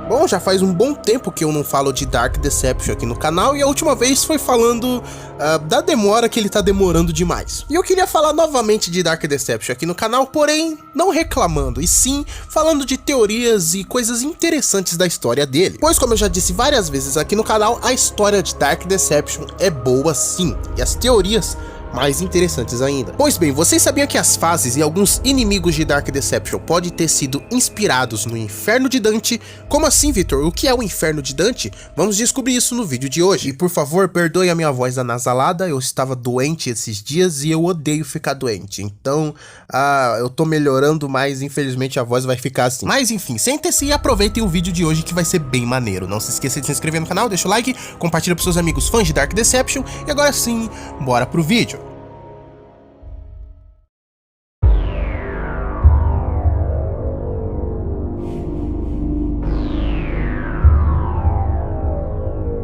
Bom, já faz um bom tempo que eu não falo de Dark Deception aqui no canal, e a última vez foi falando da demora que ele tá demorando demais. E eu queria falar novamente de Dark Deception aqui no canal, porém não reclamando, e sim falando de teorias e coisas interessantes da história dele. Pois, como eu já disse várias vezes aqui no canal, a história de Dark Deception é boa sim, e as teorias mais interessantes ainda. Pois bem, vocês sabiam que as fases e alguns inimigos de Dark Deception podem ter sido inspirados no Inferno de Dante? Como assim, Victor? O que é o Inferno de Dante? Vamos descobrir isso no vídeo de hoje. E por favor, perdoe a minha voz anasalada, eu estava doente esses dias e eu odeio ficar doente. Então, eu tô melhorando, mas infelizmente a voz vai ficar assim. Mas enfim, sentem-se e aproveitem o vídeo de hoje que vai ser bem maneiro. Não se esqueça de se inscrever no canal, deixa o like, compartilha pros seus amigos fãs de Dark Deception. E agora sim, bora pro vídeo.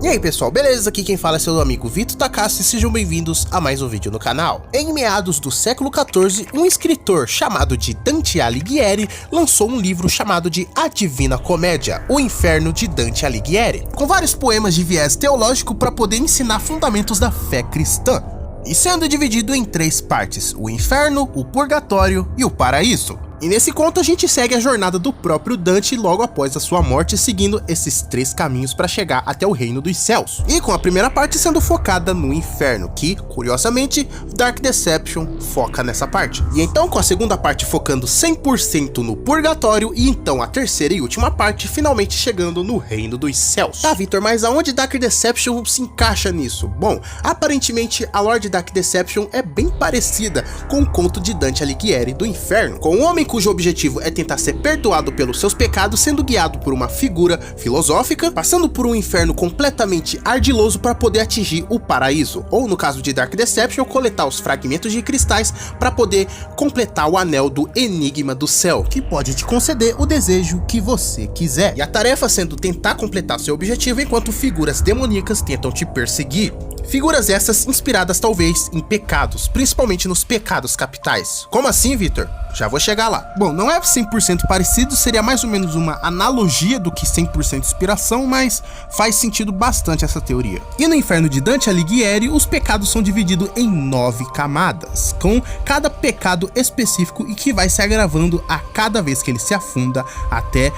E aí pessoal, beleza? Aqui quem fala é seu amigo Vitor Takassi e sejam bem-vindos a mais um vídeo no canal. Em meados do século XIV, um escritor chamado de Dante Alighieri lançou um livro chamado de A Divina Comédia, o Inferno de Dante Alighieri, com vários poemas de viés teológico para poder ensinar fundamentos da fé cristã, e sendo dividido em 3 partes, o Inferno, o Purgatório e o Paraíso. E nesse conto a gente segue a jornada do próprio Dante logo após a sua morte, seguindo esses 3 caminhos para chegar até o reino dos céus. E com a primeira parte sendo focada no inferno, que, curiosamente, Dark Deception foca nessa parte. E então com a segunda parte focando 100% no purgatório, e então a terceira e última parte finalmente chegando no reino dos céus. Tá, Victor, mas aonde Dark Deception se encaixa nisso? Bom, aparentemente a lore de Dark Deception é bem parecida com o conto de Dante Alighieri do inferno, com um homem cujo objetivo é tentar ser perdoado pelos seus pecados, sendo guiado por uma figura filosófica, passando por um inferno completamente ardiloso para poder atingir o paraíso, ou no caso de Dark Deception, coletar os fragmentos de cristais para poder completar o anel do enigma do céu, que pode te conceder o desejo que você quiser. E a tarefa sendo tentar completar seu objetivo enquanto figuras demoníacas tentam te perseguir. Figuras essas inspiradas talvez em pecados, principalmente nos pecados capitais. Como assim, Victor? Já vou chegar lá. Bom, não é 100% parecido, seria mais ou menos uma analogia do que 100% inspiração, mas faz sentido bastante essa teoria. E no Inferno de Dante Alighieri, os pecados são divididos em 9 camadas, com cada pecado específico e que vai se agravando a cada vez que ele se afunda até,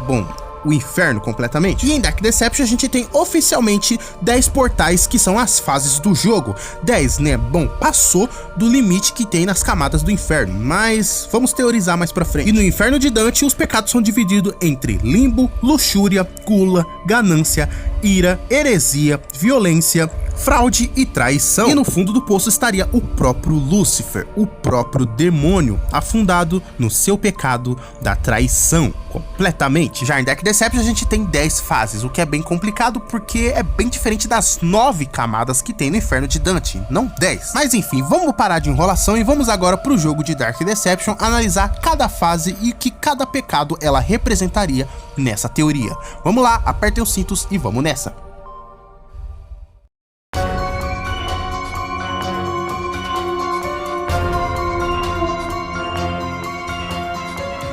bom, o inferno completamente. E em Dark Deception a gente tem oficialmente 10 portais, que são as fases do jogo. 10, né? Bom, passou do limite que tem nas camadas do inferno, mas vamos teorizar mais pra frente. E no Inferno de Dante os pecados são divididos entre limbo, luxúria, gula, ganância, ira, heresia, violência, fraude e traição. E no fundo do poço estaria o próprio Lúcifer, o próprio demônio, afundado no seu pecado da traição completamente. Já em Dark Deception a gente tem 10 fases, o que é bem complicado porque é bem diferente das 9 camadas que tem no Inferno de Dante, não 10. Mas enfim, vamos parar de enrolação e vamos agora pro jogo de Dark Deception analisar cada fase e o que cada pecado ela representaria nessa teoria. Vamos lá, apertem os cintos e vamos nessa.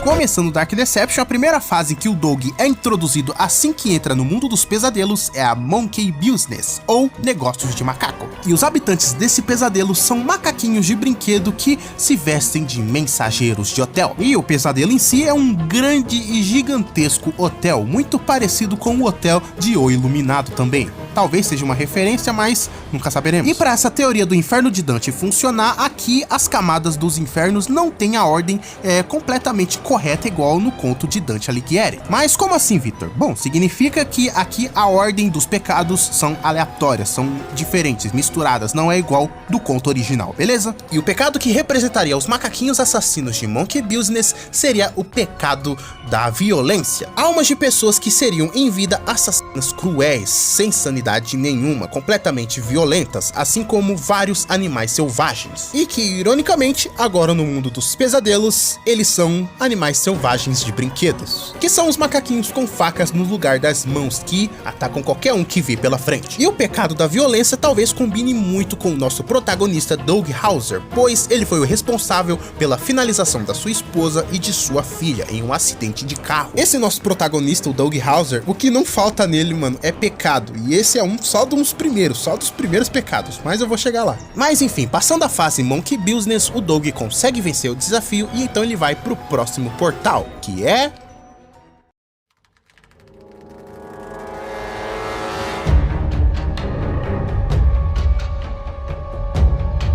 Começando Dark Deception, a primeira fase em que o Doug é introduzido assim que entra no mundo dos pesadelos é a Monkey Business, ou negócios de macaco. E os habitantes desse pesadelo são macaquinhos de brinquedo que se vestem de mensageiros de hotel. E o pesadelo em si é um grande e gigantesco hotel, muito parecido com o hotel de O Iluminado também. Talvez seja uma referência, mas nunca saberemos. E para essa teoria do Inferno de Dante funcionar, aqui as camadas dos infernos não têm a ordem completamente correta igual no conto de Dante Alighieri. Mas como assim, Victor? Bom, significa que aqui a ordem dos pecados são aleatórias, são diferentes, misturadas, não é igual do conto original, beleza? E o pecado que representaria os macaquinhos assassinos de Monkey Business seria o pecado da violência. Almas de pessoas que seriam em vida assassinadas cruéis, sem sanidade nenhuma, completamente violentas, assim como vários animais selvagens. E que, ironicamente, agora no mundo dos pesadelos, eles são animais selvagens de brinquedos, que são os macaquinhos com facas no lugar das mãos que atacam qualquer um que vê pela frente. E o pecado da violência talvez combine muito com o nosso protagonista Doug Hauser, pois ele foi o responsável pela finalização da sua esposa e de sua filha em um acidente de carro. Esse nosso protagonista, o Doug Hauser, o que não falta nele, mano, é pecado. E esse é só dos primeiros pecados, mas eu vou chegar lá. Mas enfim, passando a fase Monkey Business, o Doug consegue vencer o desafio e então ele vai pro próximo portal, que é...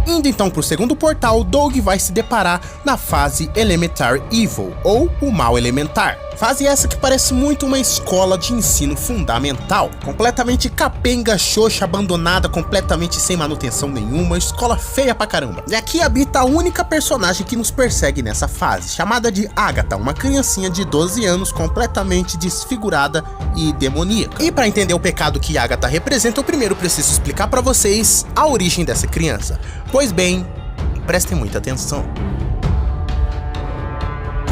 Indo então pro segundo portal, Doug vai se deparar na fase Elementary Evil, ou o Mal Elementar. Fase essa que parece muito uma escola de ensino fundamental, completamente capenga, xoxa, abandonada, completamente sem manutenção nenhuma, escola feia pra caramba. E aqui habita a única personagem que nos persegue nessa fase, chamada de Agatha, uma criancinha de 12 anos completamente desfigurada e demoníaca. E para entender o pecado que Agatha representa, eu primeiro preciso explicar para vocês a origem dessa criança. Pois bem, prestem muita atenção.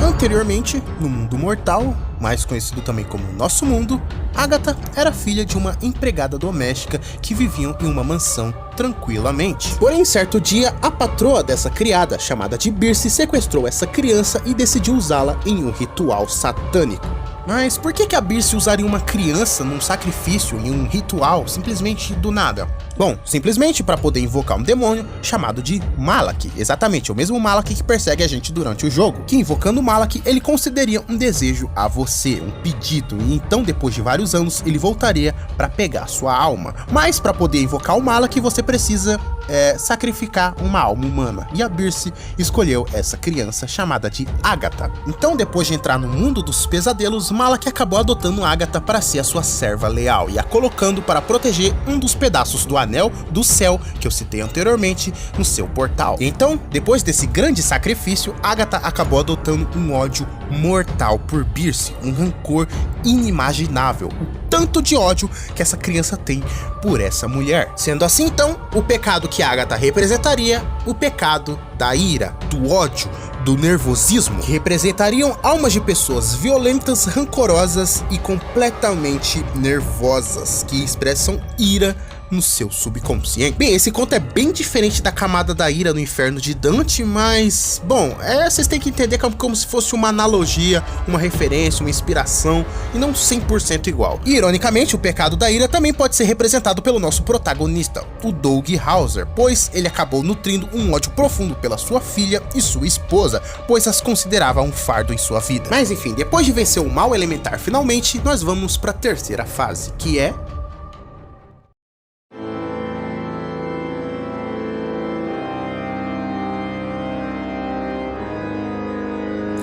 Anteriormente, no mundo mortal, mais conhecido também como Nosso Mundo, Agatha era filha de uma empregada doméstica que viviam em uma mansão tranquilamente. Porém, certo dia, a patroa dessa criada, chamada de Birce, sequestrou essa criança e decidiu usá-la em um ritual satânico. Mas por que a Birce usaria uma criança num sacrifício, em um ritual, simplesmente do nada? Bom, simplesmente para poder invocar um demônio chamado de Malak, exatamente o mesmo Malak que persegue a gente durante o jogo, que invocando Malak ele concederia um desejo a você, um pedido, e então depois de vários anos ele voltaria para pegar sua alma. Mas para poder invocar o Malak você precisa sacrificar uma alma humana, e a Birce escolheu essa criança chamada de Agatha. Então depois de entrar no mundo dos pesadelos, Malak acabou adotando Agatha para ser a sua serva leal e a colocando para proteger um dos pedaços do anel do céu que eu citei anteriormente no seu portal. Então, depois desse grande sacrifício, Agatha acabou adotando um ódio mortal por Birce, um rancor inimaginável, o tanto de ódio que essa criança tem por essa mulher. Sendo assim, então, o pecado que Agatha representaria, o pecado da ira, do ódio, do nervosismo, que representariam almas de pessoas violentas, rancorosas e completamente nervosas, que expressam ira no seu subconsciente. Bem, esse conto é bem diferente da camada da ira no inferno de Dante, mas, bom, vocês têm que entender como se fosse uma analogia, uma referência, uma inspiração, e não 100% igual. E, ironicamente, o pecado da ira também pode ser representado pelo nosso protagonista, o Doug Hauser, pois ele acabou nutrindo um ódio profundo pela sua filha e sua esposa, pois as considerava um fardo em sua vida. Mas enfim, depois de vencer o mal elementar finalmente, nós vamos para a terceira fase, que é...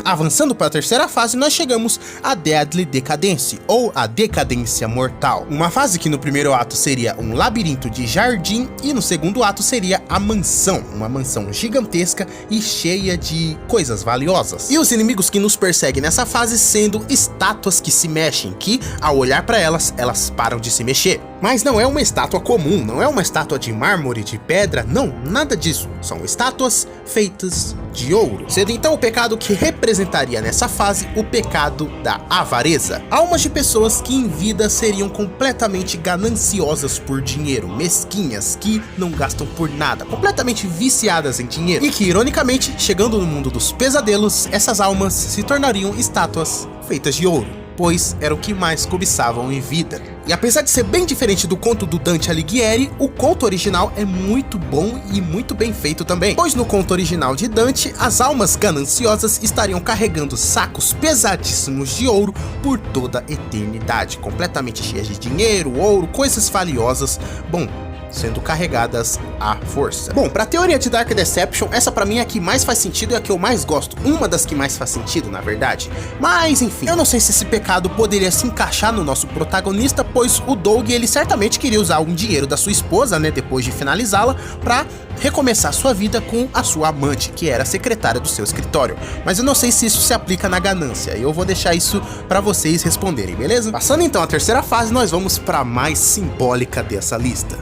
Avançando para a terceira fase, nós chegamos a Deadly Decadence, ou a Decadência Mortal. Uma fase que no primeiro ato seria um labirinto de jardim e no segundo ato seria a mansão, uma mansão gigantesca e cheia de coisas valiosas. E os inimigos que nos perseguem nessa fase sendo estátuas que se mexem, que ao olhar para elas, elas param de se mexer. Mas não é uma estátua comum, não é uma estátua de mármore, de pedra, não, nada disso. São estátuas feitas de ouro. Sendo então o pecado que representaria nessa fase o pecado da avareza. Almas de pessoas que em vida seriam completamente gananciosas por dinheiro, mesquinhas, que não gastam por nada, completamente viciadas em dinheiro. E que, ironicamente, chegando no mundo dos pesadelos, essas almas se tornariam estátuas feitas de ouro, pois era o que mais cobiçavam em vida. E apesar de ser bem diferente do conto do Dante Alighieri, o conto original é muito bom e muito bem feito também, pois no conto original de Dante, as almas gananciosas estariam carregando sacos pesadíssimos de ouro por toda a eternidade, completamente cheias de dinheiro, ouro, coisas valiosas, bom, sendo carregadas à força. Bom, pra teoria de Dark Deception, essa pra mim é a que mais faz sentido e a que eu mais gosto. Uma das que mais faz sentido, na verdade. Mas, enfim, eu não sei se esse pecado poderia se encaixar no nosso protagonista, pois o Doug, ele certamente queria usar um dinheiro da sua esposa, né, depois de finalizá-la, pra recomeçar sua vida com a sua amante, que era a secretária do seu escritório. Mas eu não sei se isso se aplica na ganância, eu vou deixar isso para vocês responderem, beleza? Passando então a terceira fase, nós vamos para a mais simbólica dessa lista.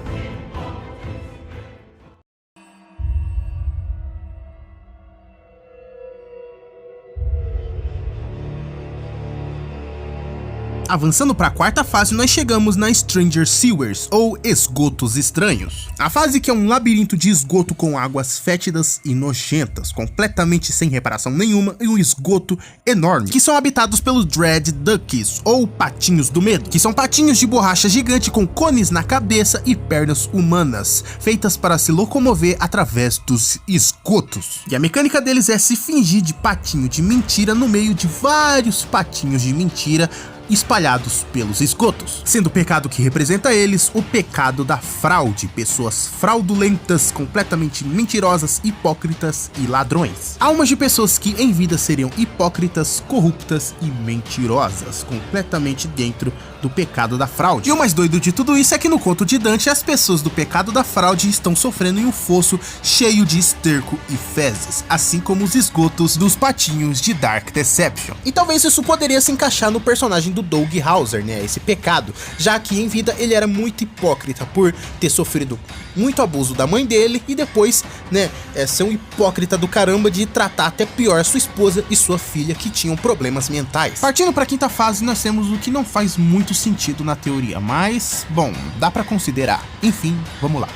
Avançando para a quarta fase, nós chegamos na Stranger Sewers, ou esgotos estranhos. A fase que é um labirinto de esgoto com águas fétidas e nojentas, completamente sem reparação nenhuma, e um esgoto enorme, que são habitados pelos Dread Duckies, ou patinhos do medo, que são patinhos de borracha gigante com cones na cabeça e pernas humanas, feitas para se locomover através dos esgotos. E a mecânica deles é se fingir de patinho de mentira no meio de vários patinhos de mentira espalhados pelos esgotos, sendo o pecado que representa eles o pecado da fraude, pessoas fraudulentas, completamente mentirosas, hipócritas e ladrões. Almas de pessoas que em vida seriam hipócritas, corruptas e mentirosas, completamente dentro do pecado da fraude. E o mais doido de tudo isso é que no conto de Dante, as pessoas do pecado da fraude estão sofrendo em um fosso cheio de esterco e fezes, assim como os esgotos dos patinhos de Dark Deception. E talvez isso poderia se encaixar no personagem do Doug Hauser, né, esse pecado, já que em vida ele era muito hipócrita por ter sofrido muito abuso da mãe dele e depois, né, ser um hipócrita do caramba de tratar até pior sua esposa e sua filha que tinham problemas mentais. Partindo para a quinta fase, nós temos o que não faz muito sentido na teoria, mas, bom, dá para considerar. Enfim, vamos lá.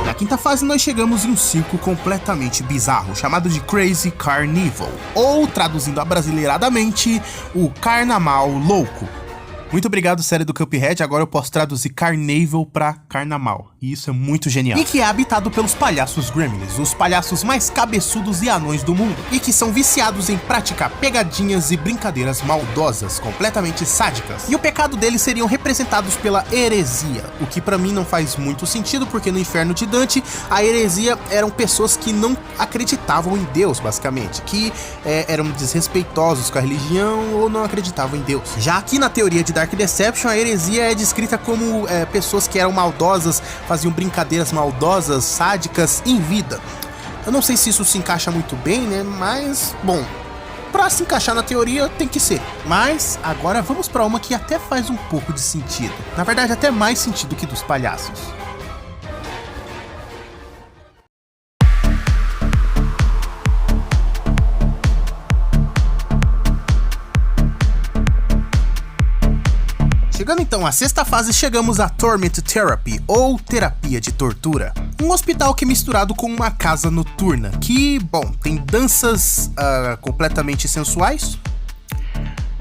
Na quinta fase nós chegamos em um circo completamente bizarro, chamado de Crazy Carnival, ou traduzindo abrasileiradamente, o Carnaval Louco. Muito obrigado, série do Cuphead, agora eu posso traduzir Carnaval pra Carnaval, e isso é muito genial. E que é habitado pelos palhaços Gremlins, os palhaços mais cabeçudos e anões do mundo, e que são viciados em praticar pegadinhas e brincadeiras maldosas, completamente sádicas. E o pecado deles seriam representados pela heresia, o que pra mim não faz muito sentido, porque no Inferno de Dante, a heresia eram pessoas que não acreditavam em Deus, basicamente, que eram desrespeitosos com a religião ou não acreditavam em Deus. Já aqui na teoria de Dark Deception, a heresia é descrita como pessoas que eram maldosas, faziam brincadeiras maldosas, sádicas em vida. Eu não sei se isso se encaixa muito bem, né? Mas, bom, pra se encaixar na teoria tem que ser. Mas agora vamos pra uma que até faz um pouco de sentido. Na verdade, até mais sentido que dos palhaços. Chegando então à sexta fase, chegamos a Torment Therapy, ou terapia de tortura. Um hospital que é misturado com uma casa noturna, que, bom, tem danças completamente sensuais.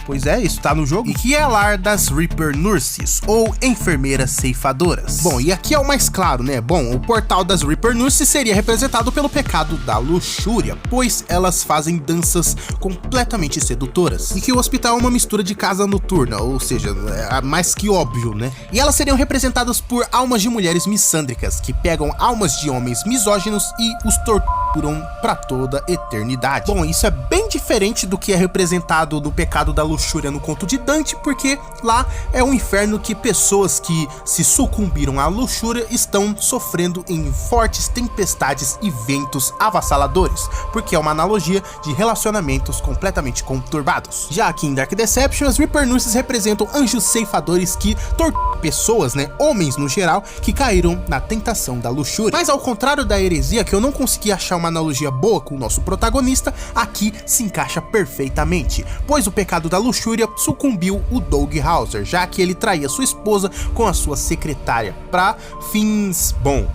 Pois é, isso tá no jogo. E que é lar das Reaper Nurses, ou enfermeiras ceifadoras. Bom, e aqui é o mais claro, né? Bom, o portal das Reaper Nurses seria representado pelo pecado da luxúria, pois elas fazem danças completamente sedutoras. E que o hospital é uma mistura de casa noturna, ou seja, é mais que óbvio, né? E elas seriam representadas por almas de mulheres missândricas, que pegam almas de homens misóginos e os torturam pra toda eternidade. Bom, isso é bem diferente do que é representado no pecado da luxúria no conto de Dante, porque lá é um inferno que pessoas que se sucumbiram à luxúria estão sofrendo em fortes tempestades e ventos avassaladores, porque é uma analogia de relacionamentos completamente conturbados. Já aqui em Dark Deception, as Reaper Nurses representam anjos ceifadores que torturam pessoas, né, homens no geral, que caíram na tentação da luxúria. Mas ao contrário da heresia, que eu não consegui achar uma analogia boa com o nosso protagonista, aqui se encaixa perfeitamente, pois o pecado da luxúria sucumbiu o Doug Hauser, já que ele traía sua esposa com a sua secretária para fins, bom,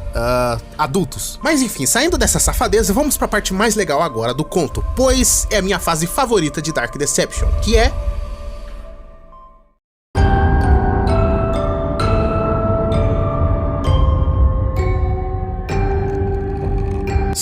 adultos. Mas enfim, saindo dessa safadeza, vamos para a parte mais legal agora do conto, pois é a minha fase favorita de Dark Deception, que é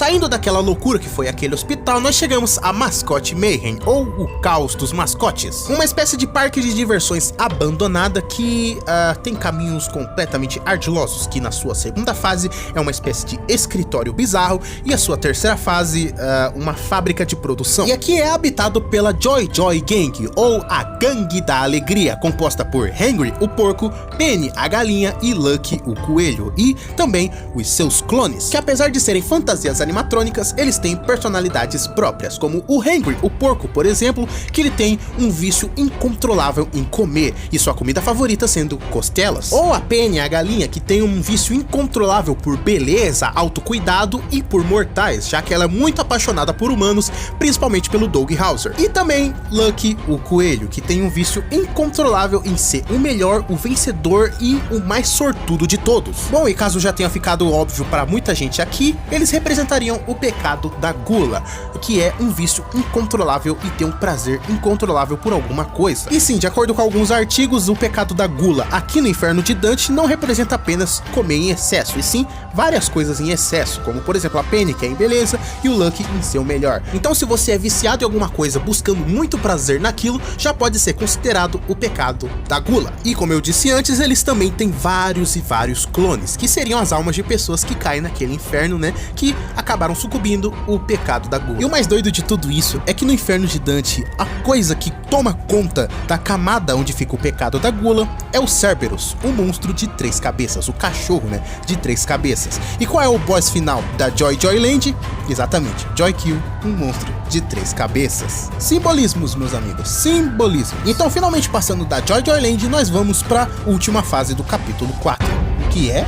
Saindo daquela loucura que foi aquele hospital, nós chegamos a Mascot Mayhem, ou o Caos dos Mascotes, uma espécie de parque de diversões abandonada que tem caminhos completamente ardilosos, que na sua segunda fase é uma espécie de escritório bizarro e a sua terceira fase uma fábrica de produção. E aqui é habitado pela Joy Joy Gang, ou a Gangue da Alegria, composta por Henry, o porco, Penny, a galinha e Lucky, o coelho, e também os seus clones, que apesar de serem fantasias animatrônicas, eles têm personalidades próprias, como o Henry, o porco, por exemplo, que ele tem um vício incontrolável em comer, e sua comida favorita sendo costelas. Ou a Penny, a galinha, que tem um vício incontrolável por beleza, autocuidado e por mortais, já que ela é muito apaixonada por humanos, principalmente pelo Dog Hauser. E também Lucky, o coelho, que tem um vício incontrolável em ser o melhor, o vencedor e o mais sortudo de todos. Bom, e caso já tenha ficado óbvio para muita gente aqui, eles representariam o pecado da gula, que é um vício incontrolável e ter um prazer incontrolável por alguma coisa. E sim, de acordo com alguns artigos, o pecado da gula aqui no Inferno de Dante não representa apenas comer em excesso, e sim várias coisas em excesso, como por exemplo a Penny, que é em beleza, e o Lucky em ser o melhor. Então se você é viciado em alguma coisa buscando muito prazer naquilo, já pode ser considerado o pecado da gula. E como eu disse antes, eles também têm vários e vários clones, que seriam as almas de pessoas que caem naquele inferno, né, que acabaram sucumbindo o pecado da gula. E o mais doido de tudo isso é que no Inferno de Dante, a coisa que toma conta da camada onde fica o pecado da gula é o Cerberus, o monstro de 3 cabeças, o cachorro, né, de 3 cabeças. E qual é o boss final da Joy Joy Land? Exatamente, Joy Kill, um monstro de 3 cabeças. Simbolismos, meus amigos, simbolismo. Então, finalmente passando da Joy Joy Land, nós vamos para a última fase do capítulo 4, que é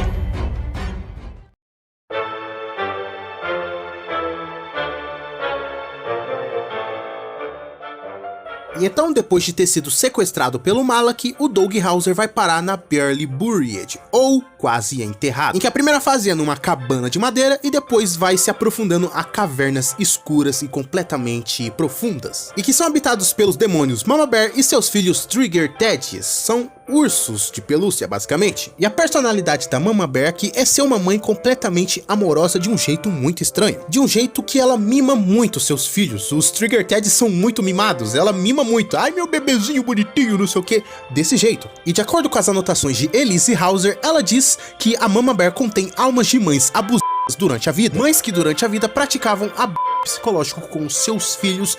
E então, depois de ter sido sequestrado pelo Malak, o Dog Hauser vai parar na Barely Buried, ou quase enterrado, em que a primeira fase é numa cabana de madeira e depois vai se aprofundando a cavernas escuras e completamente profundas, e que são habitados pelos demônios Mama Bear e seus filhos Trigger Teddies. São ursos de pelúcia, basicamente. E a personalidade da Mama Bear aqui é ser uma mãe completamente amorosa de um jeito muito estranho, de um jeito que ela mima muito seus filhos. Os Trigger Teddies são muito mimados, ela mima muito, ai meu bebezinho bonitinho, não sei o que, desse jeito. E de acordo com as anotações de Elise Hauser, ela diz que a Mama Bear contém almas de mães abusivas durante a vida, mães que durante a vida praticavam abuso psicológico com seus filhos,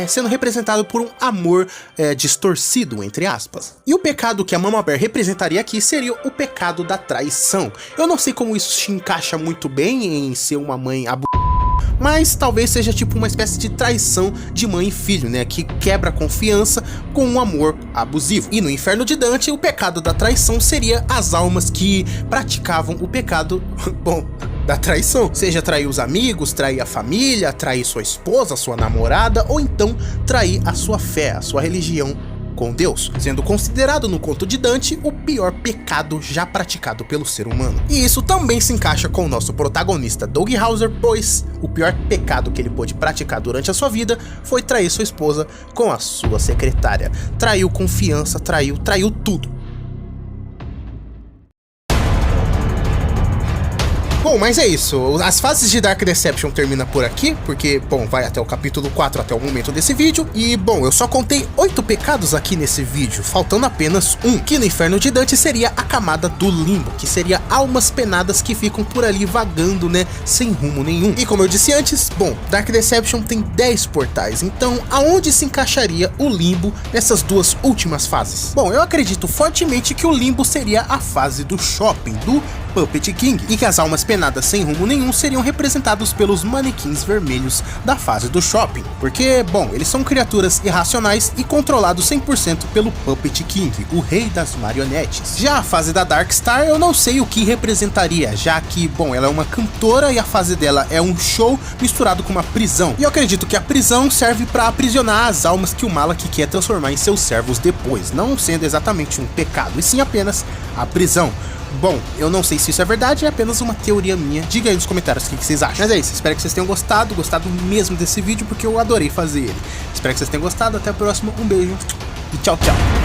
sendo representado por um amor distorcido, entre aspas. E o pecado que a Mama Bear representaria aqui seria o pecado da traição. Eu não sei como isso se encaixa muito bem em ser uma mãe mas talvez seja tipo uma espécie de traição de mãe e filho, né, que quebra a confiança com um amor abusivo. E no Inferno de Dante, o pecado da traição seria as almas que praticavam o pecado, bom, da traição, seja trair os amigos, trair a família, trair sua esposa, sua namorada, ou então trair a sua fé, a sua religião com Deus, sendo considerado no conto de Dante o pior pecado já praticado pelo ser humano. E isso também se encaixa com o nosso protagonista Dog Hauser, pois o pior pecado que ele pôde praticar durante a sua vida foi trair sua esposa com a sua secretária. Traiu confiança, traiu tudo. Bom, mas é isso, as fases de Dark Deception terminam por aqui, porque, bom, vai até o capítulo 4 até o momento desse vídeo, e, bom, eu só contei 8 pecados aqui nesse vídeo, faltando apenas um, que no Inferno de Dante seria a camada do limbo, que seria almas penadas que ficam por ali vagando, né, sem rumo nenhum. E como eu disse antes, bom, Dark Deception tem 10 portais, então aonde se encaixaria o limbo nessas duas últimas fases? Bom, eu acredito fortemente que o limbo seria a fase do shopping, do Puppet King, e que as almas penadas sem rumo nenhum seriam representados pelos manequins vermelhos da fase do shopping, porque, bom, eles são criaturas irracionais e controlados 100% pelo Puppet King, o rei das marionetes. Já a fase da Dark Star eu não sei o que representaria, já que, bom, ela é uma cantora e a fase dela é um show misturado com uma prisão, e eu acredito que a prisão serve para aprisionar as almas que o Malak quer transformar em seus servos depois, não sendo exatamente um pecado, e sim apenas a prisão. Bom, eu não sei se isso é verdade, é apenas uma teoria minha. Diga aí nos comentários o que vocês acham. Mas é isso, espero que vocês tenham gostado mesmo desse vídeo, porque eu adorei fazer ele. Espero que vocês tenham gostado, até a próxima, um beijo e tchau, tchau.